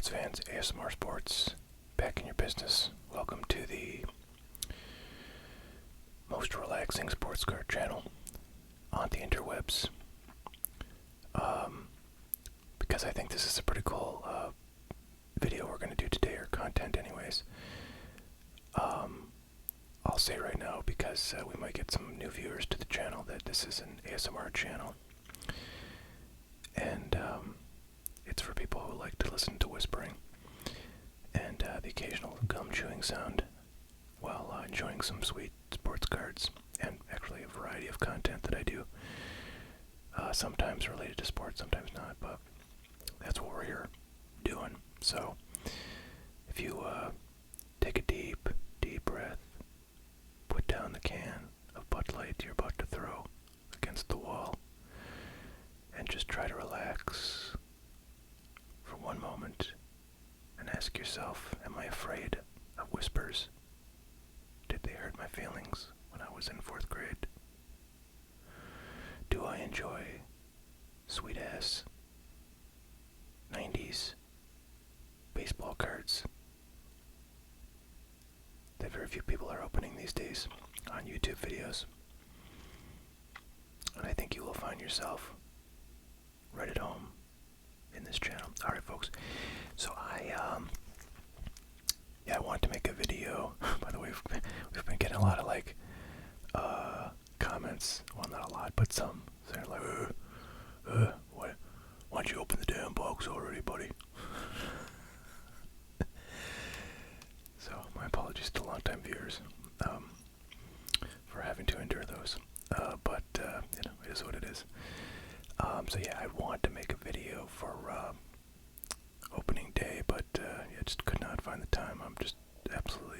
sports fans, ASMR Sports, back in your business. Welcome to the most relaxing sports card channel on the interwebs. Because I think this is a pretty cool video we're going to do today, or content anyways. I'll say right now, because we might get some new viewers to the channel, that this is an ASMR channel. And it's for people who like to listen to whispering and the occasional gum chewing sound while enjoying some sweet sports cards, and actually a variety of content that I do. Sometimes related to sports, sometimes not, but that's what we're here doing. So if you take a deep breath, put down the can of Bud Light you're about to throw against the wall, and just try to relax for one moment and ask yourself, am I afraid of whispers? Did they hurt my feelings when I was in 4th grade? Do I enjoy sweet-ass 90s baseball cards that very few people are opening these days on YouTube videos? And I think you will find yourself right at home in this channel. Alright, folks, so I wanted to make a video. By the way, we've been getting a lot of comments, well, not a lot, but some. They're like, why don't you open the damn box already, buddy? So my apologies to longtime viewers for having to endure those, but it is what it is. So yeah, I want to make a video for opening day, but I just could not find the time. I'm just absolutely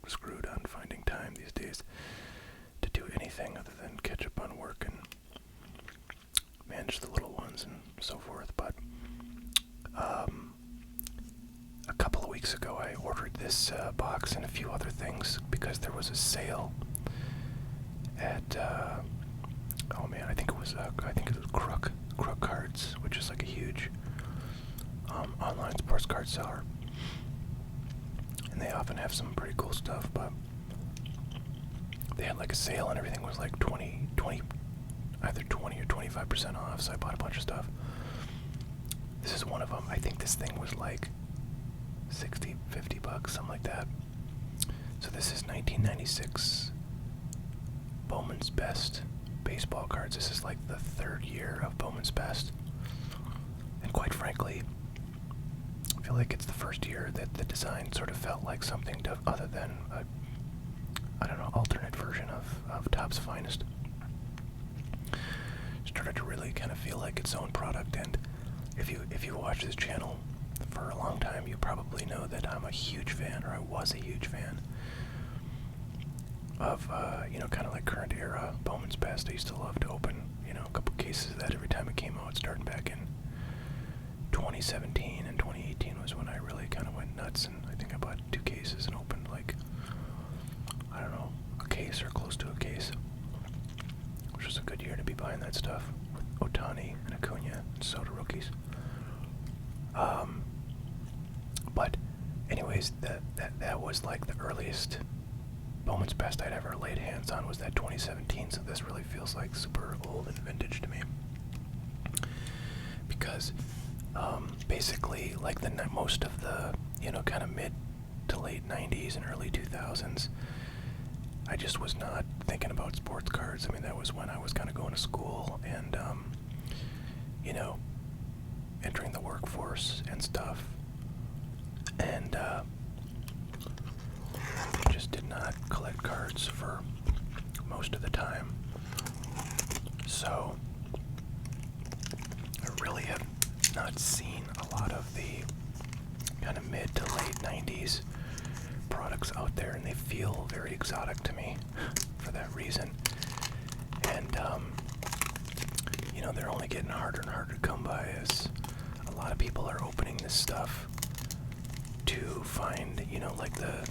screwed on finding time these days to do anything other than catch up on work and manage the little ones and so forth. But a couple of weeks ago I ordered this box and a few other things because there was a sale at oh man, I think it was Crook Cards, which is like a huge online sports card seller, and they often have some pretty cool stuff. But they had like a sale and everything was like either 20 or 25% off, so I bought a bunch of stuff. This is one of them. I think this thing was like 60, 50 bucks, something like that. So this is 1996 Bowman's Best baseball cards. This is like the 3rd year of Bowman's Best, and quite frankly, I feel like it's the first year that the design sort of felt like something other than a, I don't know, alternate version of Topps Finest. Started to really kind of feel like its own product. And if you watch this channel for a long time, you probably know that I'm a huge fan, or I was a huge fan of kind of like current era Bowman's Best. I used to love to open a couple cases of that every time it came out, starting back in 2017, and 2018 was when I really kind of went nuts, and I think I bought 2 cases and opened like, I don't know, a case or close to a case, which was a good year to be buying that stuff with Ohtani and Acuna and Soto rookies. But anyways, that was like the earliest Bowman's Best I'd ever laid hands on, was that 2017, so this really feels like super old and vintage to me. Because basically, like most of the kind of mid to late 90s and early 2000s, I just was not thinking about sports cards. I mean, that was when I was kind of going to school and entering the workforce and stuff, and just did not collect cards for most of the time. So I really have not seen a lot of the kind of mid to late 90s products out there, and they feel very exotic to me for that reason. And they're only getting harder and harder to come by, as a lot of people are opening this stuff to find like the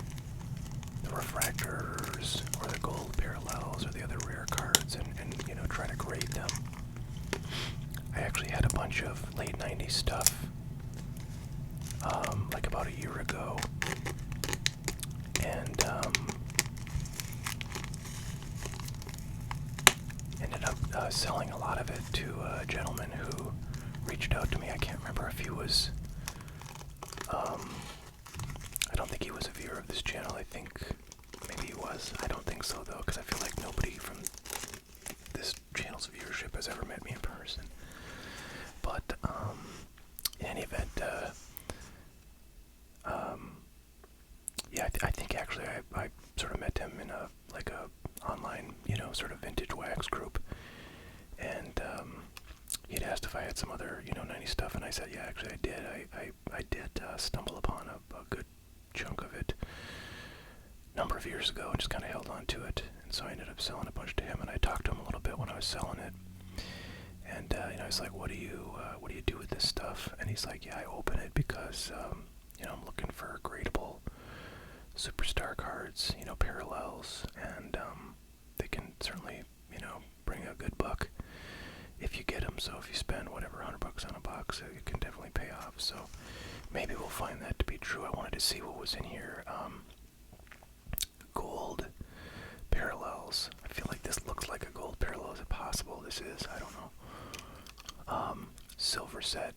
refractors or the gold parallels or the other rare cards, and try to grade them. I actually had a bunch of late 90s stuff selling a lot of it to a gentleman who reached out to me. I can't remember if he was, I don't think he was a viewer of this channel. I think maybe he was. I don't think so though, because I feel like nobody from this channel's viewership has ever met me in person. But in any event, yeah, I think actually I sort of met him in a online, sort of vintage wax group, and he'd asked if I had some other 90s stuff, and I said, yeah, actually I did. I did stumble upon a good chunk of it a number of years ago, and just kind of held on to it, and so I ended up selling a bunch to him, and I talked to him a little bit when I was selling it, and I was like, what do you do with this stuff? And he's like, yeah, I open it because I'm looking for gradable superstar cards, parallels, and they can certainly, bring a good buck if you get them. So if you spend whatever $100 on a box, it can definitely pay off. So maybe we'll find that to be true. I wanted to see what was in here. Gold parallels. I feel like this looks like a gold parallel. Is it possible this is? I don't know. Silver set.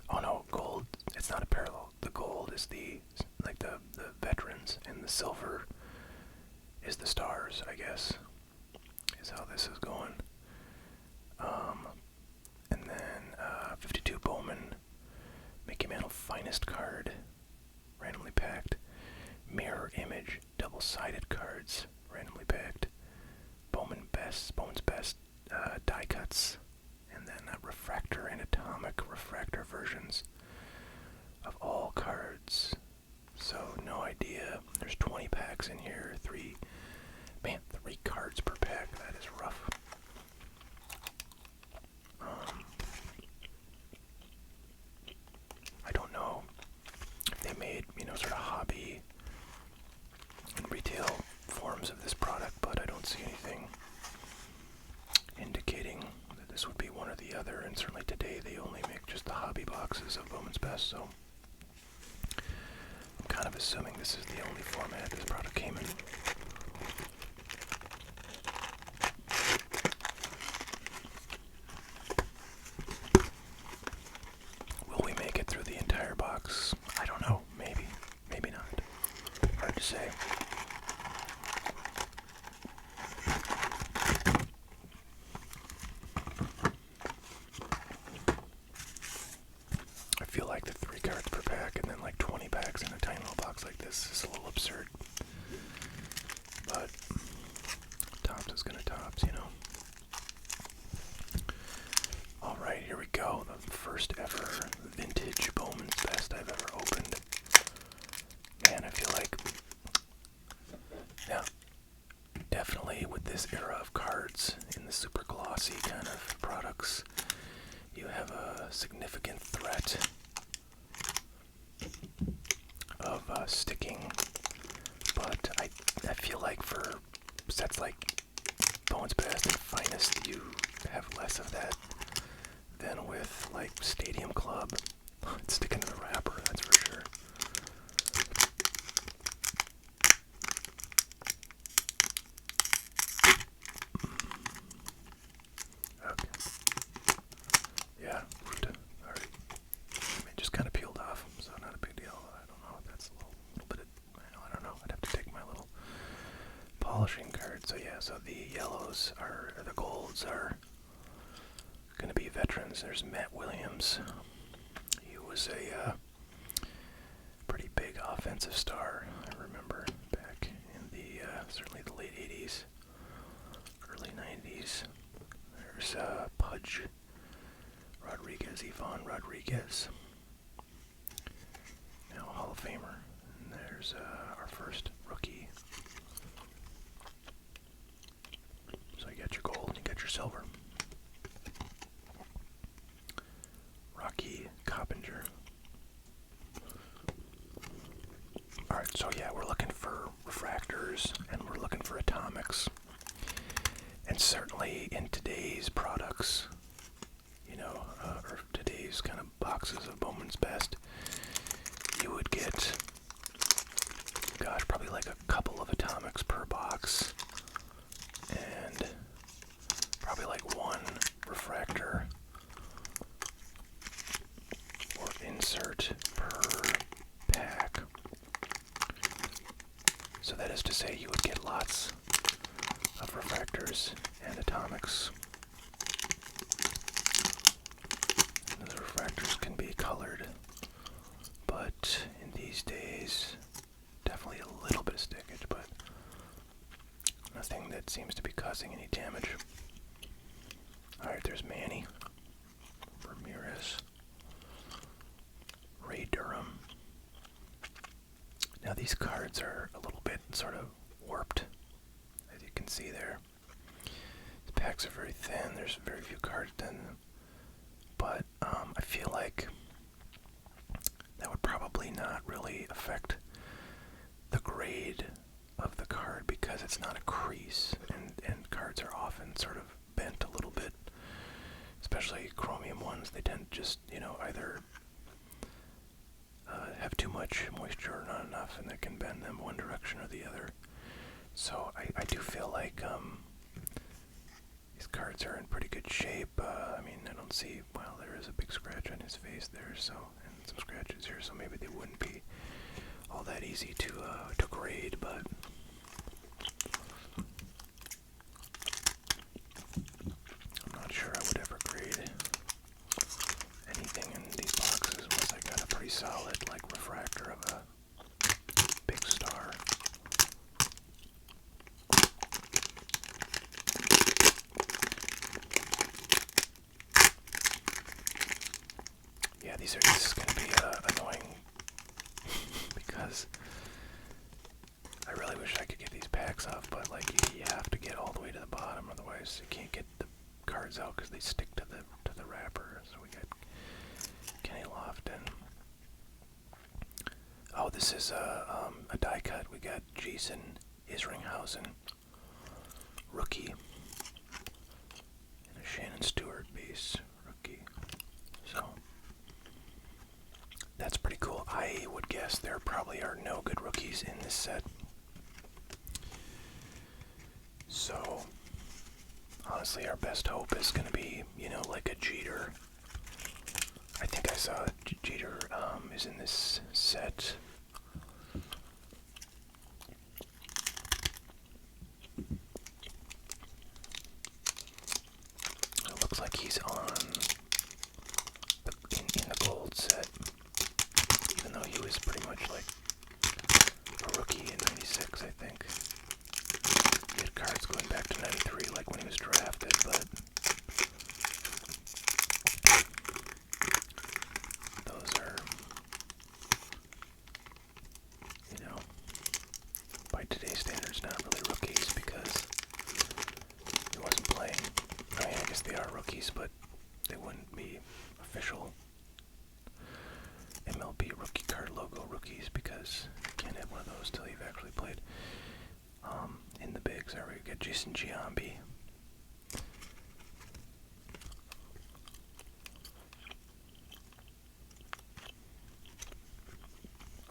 Oh no, gold. It's not a parallel. The gold is the veterans, and the silver is the stars, I guess, is how this is going. And then 52 Bowman, Mickey Mantle Finest card, randomly packed. Mirror Image, double-sided cards, randomly packed. Bowman's Best die cuts, and then Refractor and Atomic Refractor versions of all cards. So no idea. There's 20 packs in here. 3 cards per pack. That is rough. I don't know if they made, sort of hobby and retail forms of this product, but I don't see anything indicating that this would be one or the other, and certainly today they only make just the hobby boxes of Bowman's Best, so I'm kind of assuming this is the only format this product came in. Will we make it through the entire box? I don't know. Maybe. Maybe not. Hard to say. I feel like the 3 cards per pack and then like 20 packs in a tiny little box like this is a little absurd. But tops is gonna tops, Alright, here we go. The first ever vintage Bowman's Best I've ever opened. Man, I feel like, yeah, definitely with this era of cards in the super glossy kind of products, you have a significant threat of sticking, but I feel like for sets like Bowman's Best and Finest, you have less of that than with like Stadium Club. It's sticking to the wrapper, that's for sure. Okay. Yeah. Alright. It just kind of peeled off, so not a big deal. I don't know if that's a little bit of, I don't know. I'd have to take my little polishing card. So yeah, so the yellows or the golds are going to be veterans. There's Matt Williams. He was a pretty big offensive star, I remember, back in the certainly the late 80s, early 90s. There's Pudge Rodriguez, Yvonne Rodriguez, now a Hall of Famer. And there's our first rookie. So you got your gold and you got your silver. Rocky Coppinger. Alright, so yeah, we're looking for refractors and we're looking for atomics. And certainly in today's products, or today's kind of boxes of Bowman's Best, you would get, gosh, probably like a couple of atomics per box, and probably like lots of refractors and atomics. And those refractors can be colored, but in these days, definitely a little bit of stickage, but nothing that seems to be causing any damage. Alright, there's Manny, Ramirez, Ray Durham. Now these cards are a little bit sort of warped, as you can see there. The packs are very thin, there's very few cards in them. But I feel like that would probably not really affect the grade of the card because it's not a crease, and cards are often sort of bent a little bit, especially chromium ones. They tend to just, either have too much moisture or not enough, and that can bend them one direction or the other. So I do feel like these cards are in pretty good shape. I mean, I don't see, well, there is a big scratch on his face there, so, and some scratches here, so maybe they wouldn't be all that easy to grade, but I'm not sure I would ever grade anything in these boxes unless I got a pretty solid, like, refractor of a big star. Yeah, this is going to be annoying because I really wish I could get these packs off, but like you have to get all the way to the bottom, otherwise you can't get the cards out because they stick to the wrapper. So we got Kenny Lofton. Oh, this is a die cut. We got Jason Isringhausen, rookie, and a Shannon Stewart base, rookie. So that's pretty cool. I would guess there probably are no good rookies in this set. So, honestly, our best hope is going to be, like a Jeter. I think I saw Jeter is in this set. It looks like he's in the gold set, even though he was pretty much like a rookie in '96, I think. He had cards going back to '93, like when he was drafted, but those are, by today's standards, not really rookies because he wasn't playing. I mean, I guess they are rookies, but they wouldn't be official MLB rookie card logo rookies because you can't have one of those till you've actually played. In the bigs, there we get Jason Giambi.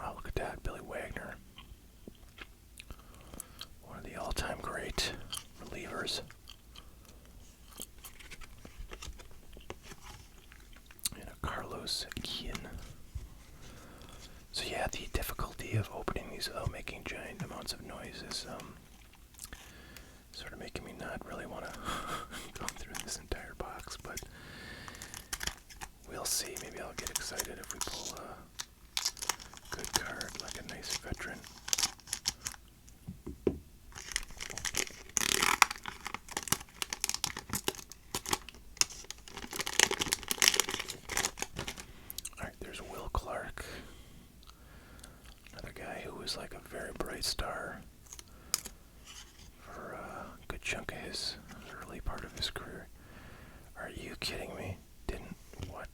Oh, look at that, Billy Wagner. One of the all-time great relievers. And a Carlos Guillen. So yeah, the difficulty of opening these without making giant amounts of noise is sort of making me not really want to go through this entire box, but we'll see. Maybe I'll get excited if we pull a good card, like a nice veteran. Alright, there's Will Clark. Another guy who was like a very bright star for a good chunk of his early part of his career. Are you kidding me? What?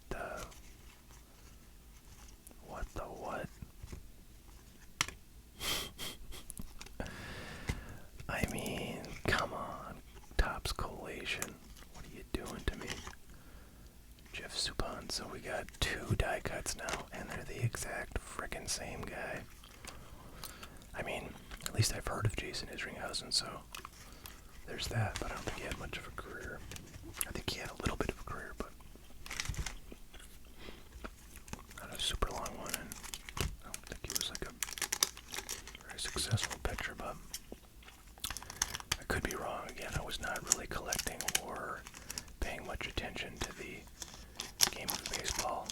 I mean, come on. Topps Collation. What are you doing to me? Jeff Suppan. So we got two die cuts now, and they're the exact frickin' same guy. I mean, at least I've heard of Jason Isringhausen, so there's that, but I don't think he had much of a career. I think he had a little bit of a career, but not a super long one, and I don't think he was like a very successful pitcher, but be wrong. Again, I was not really collecting or paying much attention to the game of baseball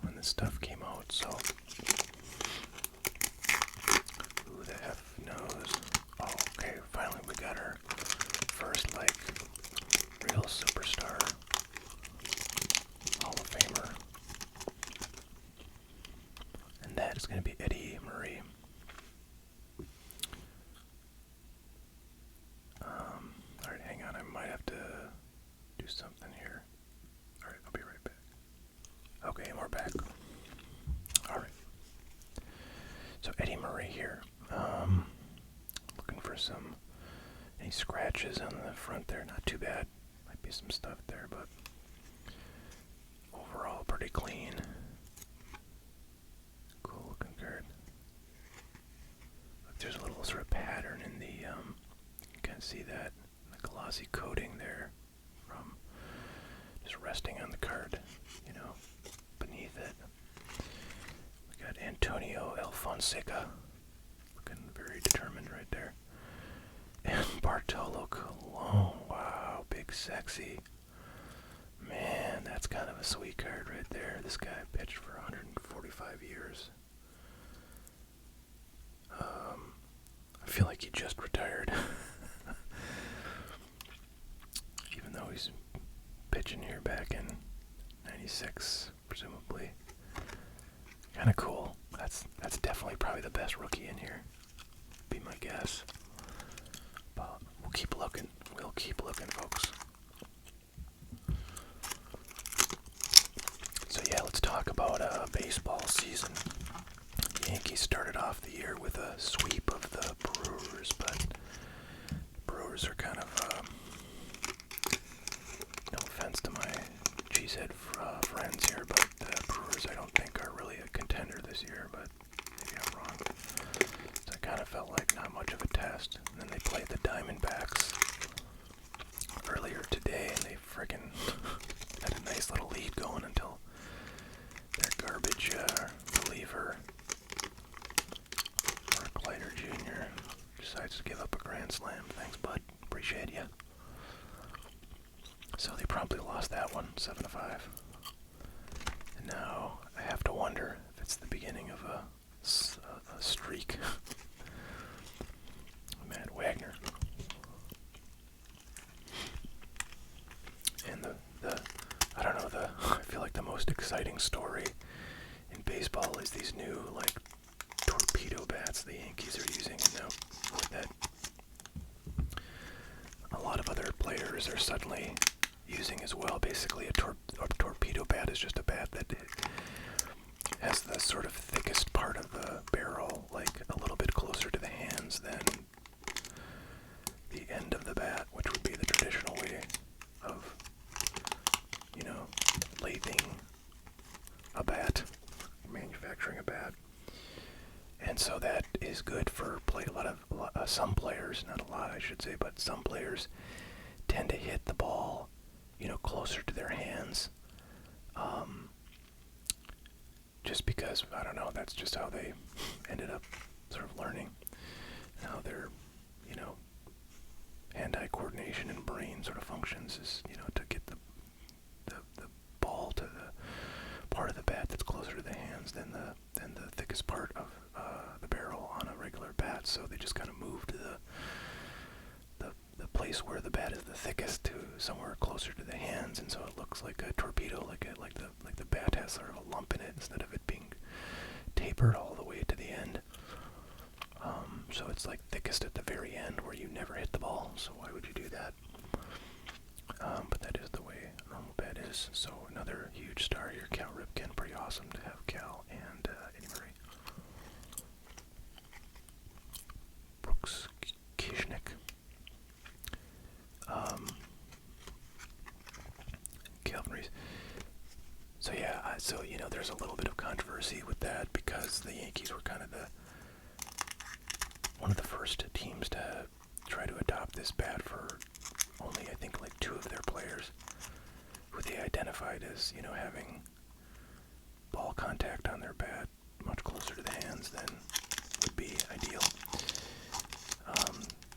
when this stuff came out, so who the F knows? Oh, okay, finally we got our first, like, real superstar Hall of Famer. And that is going to be Eddie Murray. Alright, hang on, I might have to do something here. Alright, I'll be right back. Okay, we're back. Alright. So Eddie Murray here. Looking for any scratches on the front there. Not too bad. Might be some stuff there, but overall pretty clean. Cool looking card. Look, there's a little sort of pattern in the, you can kind of see that, the glossy coating there from just resting on the card, you know, beneath it. We got Antonio Alfonseca, looking very determined right there. And Bartolo Colon, wow, big sexy. Man, that's kind of a sweet card right there. This guy pitched for 145 years. I feel like he just retired. Even though he's pitching here back in 96, presumably. Kind of cool. That's definitely probably the best rookie in here. Be my guess. But we'll keep looking. We'll keep looking, folks. So yeah, let's talk about baseball season. The Yankees started off the year with a sweep of the Brewers, but Brewers are kind of, no offense to my cheesehead friends here, but the Brewers I don't think are really a contender this year, but maybe I'm wrong. So I kind of felt like not much of a test. And then they played the Diamondbacks earlier today, and they friggin' had a nice little lead going until their garbage reliever, Mark Leiter Jr., decides to give up a grand slam. Thanks, bud. Appreciate ya. So they promptly lost that one, 7-5. And now I have to wonder if it's the beginning of a streak. Matt Wagner. And I don't know, I feel like the most exciting story in baseball is these new, like, torpedo bats the Yankees are using. And now with that, a lot of other players are suddenly using as well. Basically, a torpedo bat is just a bat that has the sort of thickest part of the barrel, like a little bit closer to the hands than the end of the bat, which would be the traditional way of, you know, lathing a bat, manufacturing a bat. And so that is good for some players, not a lot I should say, but some players tend to hit the ball, you know, closer to their hands, just because, I don't know, that's just how they ended up sort of learning how their, you know, hand-eye coordination and brain sort of functions is, you know, to get the ball to the part of the bat that's closer to the hands than the thickest part of the barrel on a regular bat. So they just kind of moved the place where the bat is the thickest to somewhere closer to the hands, and so it looks like a torpedo, like the bat has sort of a lump in it instead of it being tapered all the way to the end. So it's like thickest at the very end where you never hit the ball. So why would you do that? But that is the way a normal bat is. So another huge star here, Cal Ripken. Pretty awesome to have Cal and Eddie Murray. Brooks Kishnick. Calvin Reese. So yeah, so you know, there's a little bit of controversy with that because the Yankees were kind of one of the first teams to try to adopt this bat for only, I think, like 2 of their players, who they identified as, you know, having ball contact on their bat much closer to the hands than would be ideal.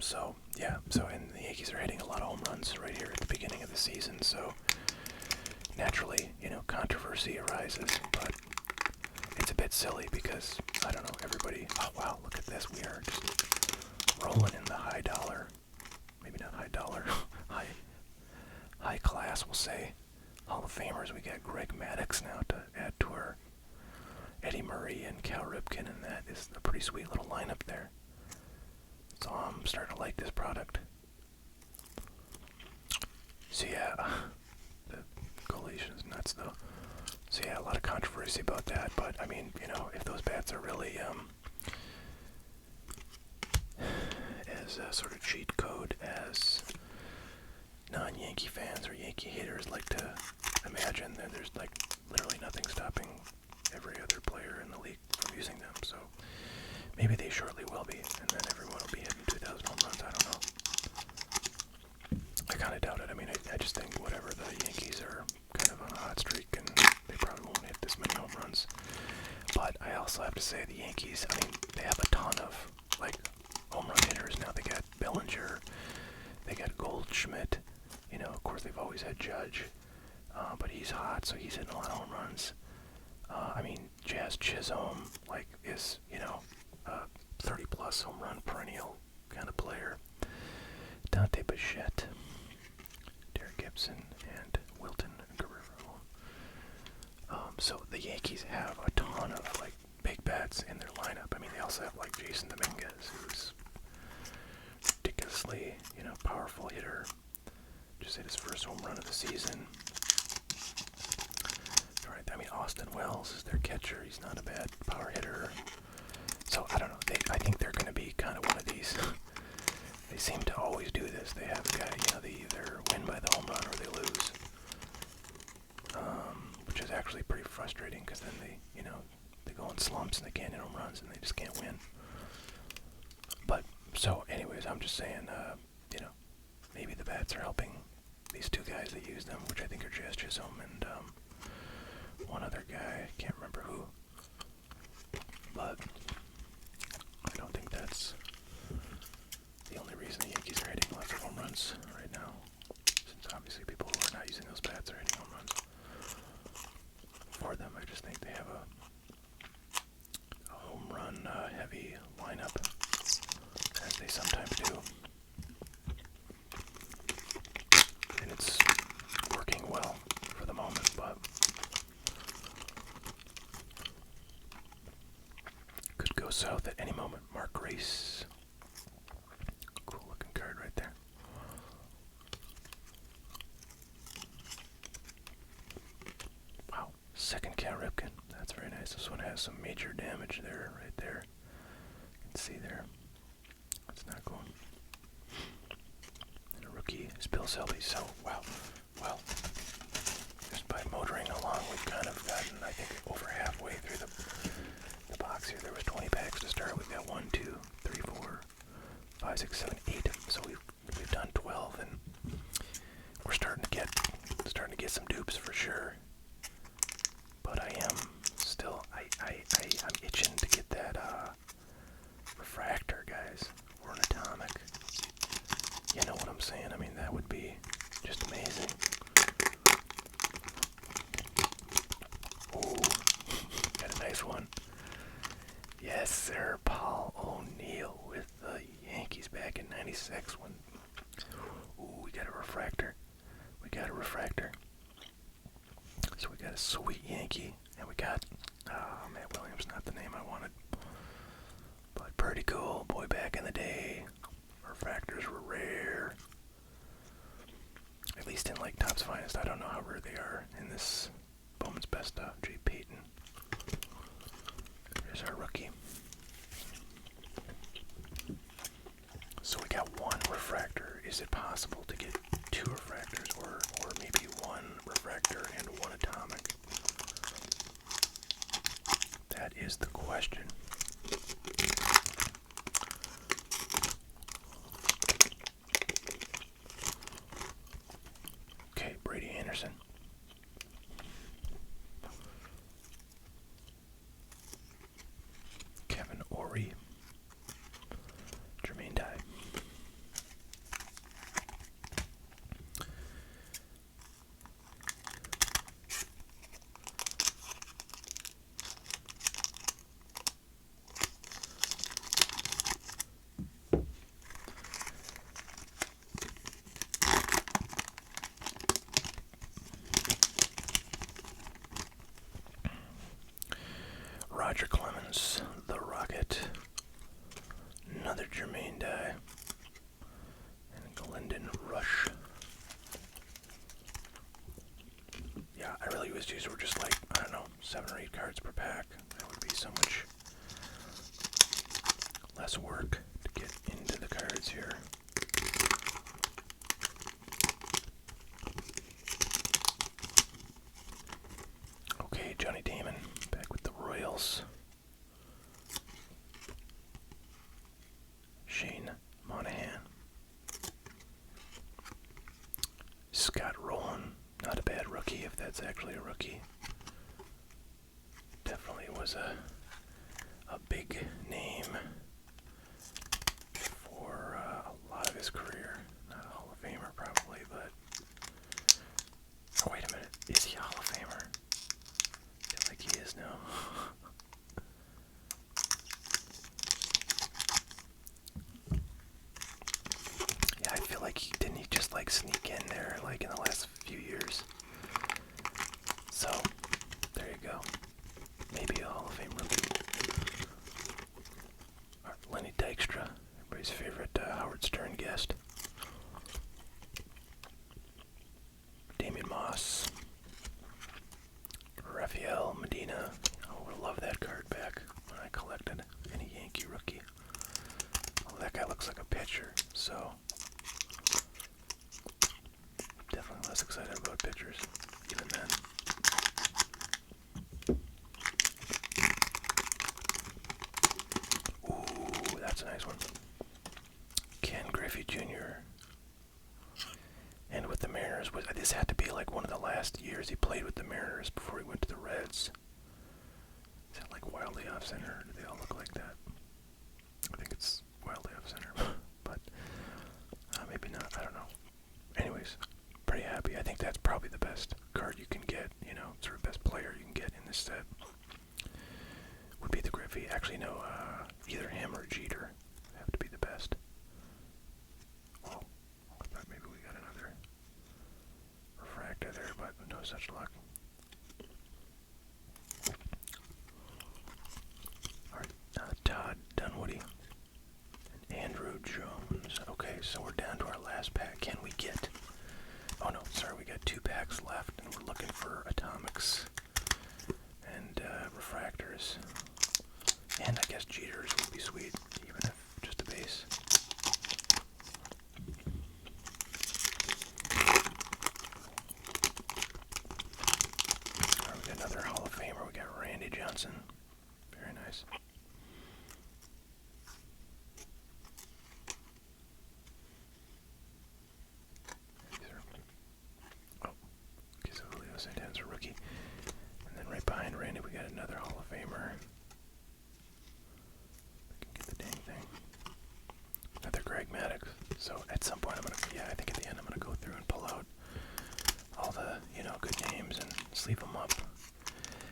So, yeah, and the Yankees are hitting a lot of home runs right here at the beginning of the season, so naturally, controversy arises, but it's a bit silly because, I don't know, everybody, oh wow, look at this, we are just rolling in the high dollar, maybe not high dollar, high class, we'll say, Hall of Famers. We got Greg Maddux now to add to our Eddie Murray and Cal Ripken, and that is a pretty sweet little lineup there. So I'm starting to like this product. So yeah, the collation is nuts though. So yeah, a lot of controversy about that, but I mean, if those bats are really as a sort of cheat code as non-Yankee fans or Yankee haters like to imagine, then there's like literally nothing stopping every other player in the league from using them. So maybe they shortly will be, and then everyone will be hitting 2,000 home runs. I don't know. I kind of doubt it. I mean, I just think whatever, the Yankees are kind of on a hot streak, and they probably won't hit this many home runs. But I also have to say the Yankees, I mean, they have a ton of, like, home run hitters now. They got Bellinger, they got Goldschmidt, of course they've always had Judge, but he's hot, so he's hitting a lot of home runs. I mean, Jazz Chisholm, like, is, a 30-plus home run perennial kind of player. Dante Bichette, Derek Gibson, and Wilton Guerrero. So the Yankees have a ton of, like, big bats in their lineup. I mean, they also have, like, Jason Dominguez, who's ridiculously, powerful hitter. Just hit his first home run of the season. All right, I mean, Austin Wells is their catcher. He's not a bad power hitter. So, I don't know. I think they're going to be kind of one of these. They seem to always do this. They have a guy, they either win by the home run or they lose. Which is actually pretty frustrating because then they go in slumps and they can't hit home runs and they just can't win. But, so, anyways, I'm just saying, maybe the bats are helping these two guys that use them, which I think are Jazz Chisholm and one other guy. I can't remember who. But I don't think that's the only reason the Yankees are hitting lots of home runs right now, since obviously people who are not using those bats are hitting home runs for them. I just think they have a home run heavy lineup, as they sometimes do. And it's working well for the moment, but could go south at any moment. Mark Grace. Cool looking card right there. Wow. Second Cal Ripken. That's very nice. This one has some major damage there, right there. You can see there. That's not cool. And a rookie is Bill Selby. So, wow. Well, just by motoring along, we've kind of gotten, I think, over halfway through the box here. There was 20 packs to start. We've got 1, 2, 3, 4, 5, 6, 7, 8. So we've done 12, and we're starting to get some dupes for sure. But I am still I'm itching to get that refractor, guys, or an atomic. You know what I'm saying? I mean, that would be just amazing. Ooh, got a nice one. Yes, sir, Paul O'Neill with the Yankees back in '96. Ooh, we got a refractor. So we got a sweet Yankee, and we got, Matt Williams, not the name I wanted. But pretty cool, boy, back in the day. Refractors were rare. At least in, like, Topps Finest. I don't know how rare they are in this Bowman's Best Stuff. Jay Payton. Here's our rookie. So we got one refractor. Is it possible to get two refractors, or maybe one refractor and one atomic? That is the question. Okay, Brady Anderson. Kevin Ory. Jermaine Dye. was these were just like, I don't know, 7 or 8 cards per pack. That would be so much less work to get into the cards here. Okay, Johnny Damon back with the Royals. Shane Monahan. Scott Rowland, not a bad rookie if that's actually a rookie. Definitely was a big name for a lot of his career. Not a Hall of Famer probably, but... Oh, wait a minute. Is he a Hall of Famer? I feel like he is now. Yeah, I feel like didn't he just like sneak in there like in the last few years? So, there you go. Maybe a Hall of Fame rookie. Lenny Dykstra, everybody's favorite Howard Stern guest. Damian Moss. Rafael Medina. Oh, I love that card back when I collected any Yankee rookie. Oh, that guy looks like a pitcher, so definitely less excited about pitchers, even then. Ooh, that's a nice one. Ken Griffey Jr. And with the Mariners, this had to be like one of the last years he played with the Mariners before he went to the Reds. Is that like wildly off center? Or do they all look like that? I think it's wildly off center, but maybe not. I don't know. Anyways, pretty happy. I think that's probably the best card you can get. You know, sort of best player you can get in this set would be the Griffey. Actually, no, either him or Jeter have to be the best. Oh, I thought maybe we got another refractor there, but no such luck. Alright, Todd Dunwoody and Andrew Jones. Okay, so we're down to our last pack. Can we get... Oh no, sorry, we got 2 packs left, and we're looking for atomics and refractors. And I guess Jeters would be sweet, even if just a base. Alright, we got another Hall of Famer. We got Randy Johnson. Very nice. Oh, okay, so Julio Santan's a rookie. And then right behind Randy, we got another Hall of Famer. Get the dang thing. Another Greg Maddux. So at some point I think at the end I'm gonna go through and pull out all the, good names and sleeve them up.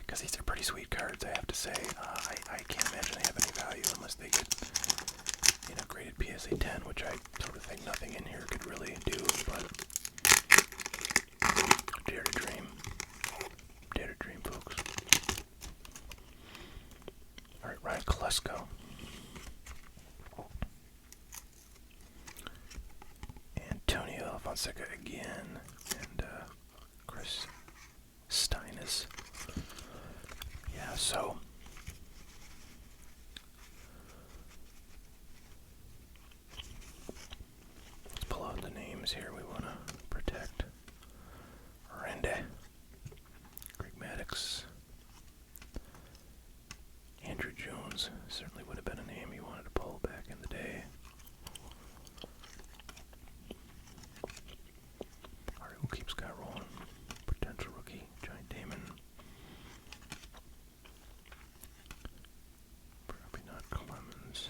Because these are pretty sweet cards, I have to say. I can't imagine they have any value unless they get, graded PSA 10, which I sort of think nothing in here could really do, but dare to dream. Dare to dream, folks. Alright, Ryan Klesko. Antonio Fonseca again, and Chris Steines. Yeah, so let's pull out the names here we want to protect. Randy, Greg Maddux, Andrew Jones certainly would have been a name you wanted to pull back in the day. Alright, we'll keep Scott rolling. Potential rookie, Johnny Damon. Probably not Clemens.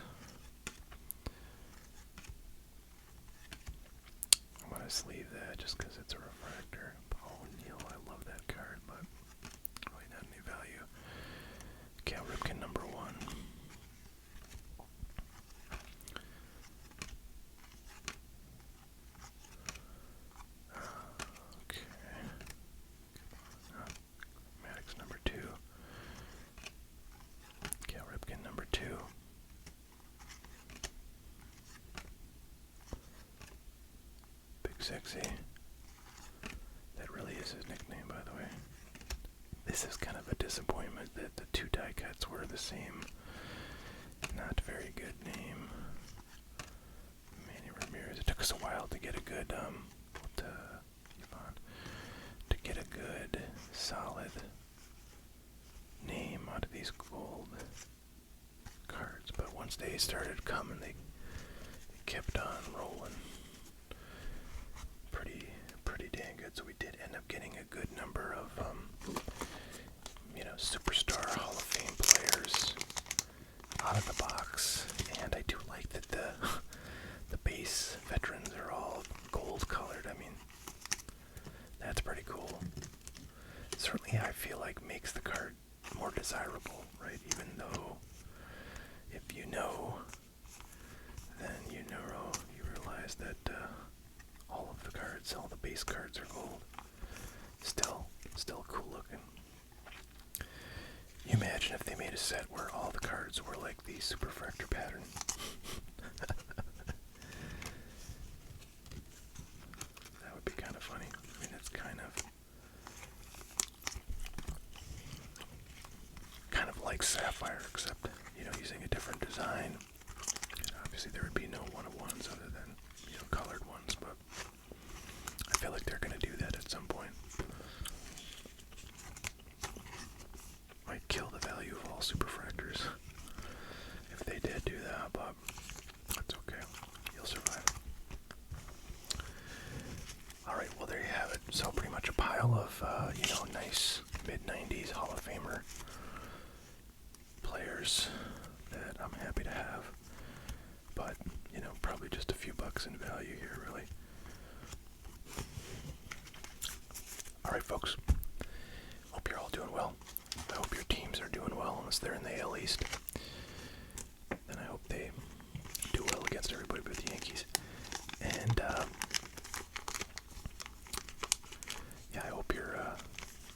I'm going to sleeve that just because it's a refractor. Paul O'Neill, I love that card, but really not any value. Cal Ripken, number 1. Okay. Maddox, number 2. Cal Ripken, number 2. Big Sexy. That really is his nickname, by the way. This is kind of a disappointment that the two die cuts were the same. Not very good name. Manny Ramirez. It took us a while to get a good, to get a good, solid name out of these gold cards. But once they started coming, they kept on rolling. Pretty dang good. So we did end up getting a good number of, superstar Hall of Fame players out of the box. And I do like that the base veterans are all gold colored. I mean, that's pretty cool. Certainly, I feel like makes the card more desirable, right? Even though, if you know, then you realize that all of the cards, all the base cards are gold. Still cool looking. You imagine if they made a set where all the cards were like the Refractor pattern. That would be kind of funny. I mean, it's kind of like Sapphire, except, using a different design. And obviously there would be no one-of-ones other than, colored ones, but I feel like they're going to do that at some point. Might kill the value of all Superfractors if they did do that, but that's okay. You'll survive. Alright, well there you have it. So pretty much a pile of, nice mid-90s Hall of Famer players that I'm happy to have. But, probably just a few bucks in value here, really. Alright, folks. Hope you're all doing well. I hope your teams are doing well, unless they're in the AL East. Then I hope they do well against everybody but the Yankees. And, I hope you're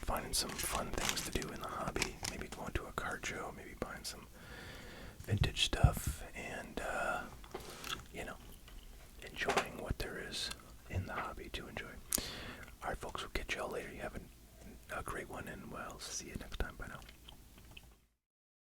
finding some fun things to do in the hobby. Maybe going to a card show, maybe buying some vintage stuff, and, enjoying what there is in the hobby to enjoy. Alright, folks, we'll catch y'all later. You have a great one, and we'll see you next time. Bye now.